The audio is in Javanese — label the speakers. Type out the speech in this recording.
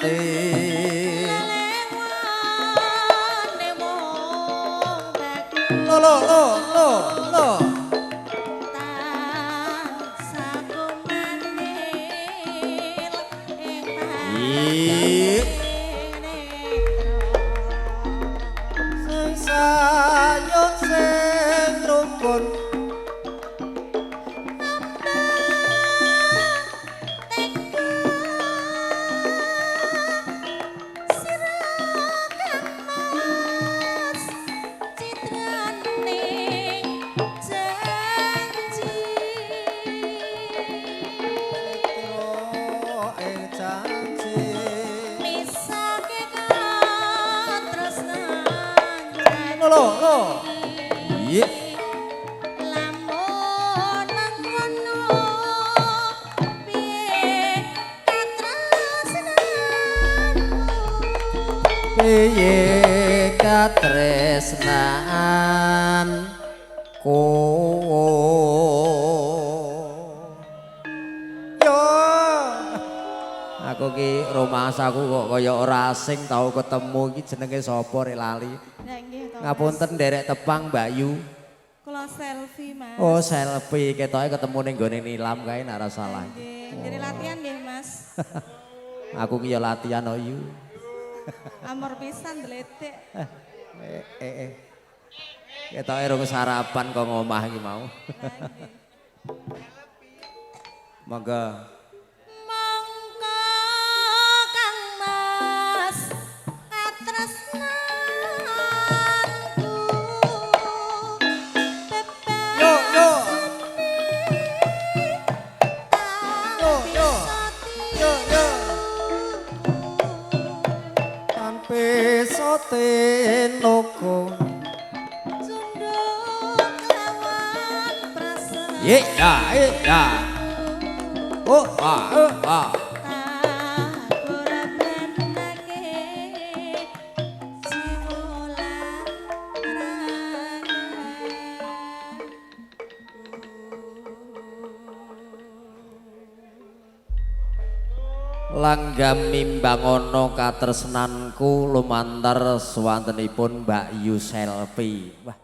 Speaker 1: batin lo lo lo lo lo sing sayo sing rukun lo lo iya piye katresnanku yo aku ki romansaku kok kaya ora asing tau ketemu iki jenenge sapa rek lali ngapunten nderek tepang Mbak Yu.
Speaker 2: Kula selfie, Mas.
Speaker 1: Oh, selfie ketoke ketemu ning gone nilam kae nek ora salah.
Speaker 2: Jadi latihan nggih, Mas.
Speaker 1: Aku ki ya latihan kok Yu.
Speaker 2: Amor pisan dletek.
Speaker 1: Ketoke rung sarapan kok ngomah iki mau. Monggo.
Speaker 2: Monggo Kang Mas katresnan
Speaker 1: Tenoko
Speaker 2: sunduk lawan prasasti
Speaker 1: ya oh ah
Speaker 2: ora benake simulan
Speaker 1: langgam mimbang ana katresnanku lumantar swantenipun Mbak Yu selfie. Wah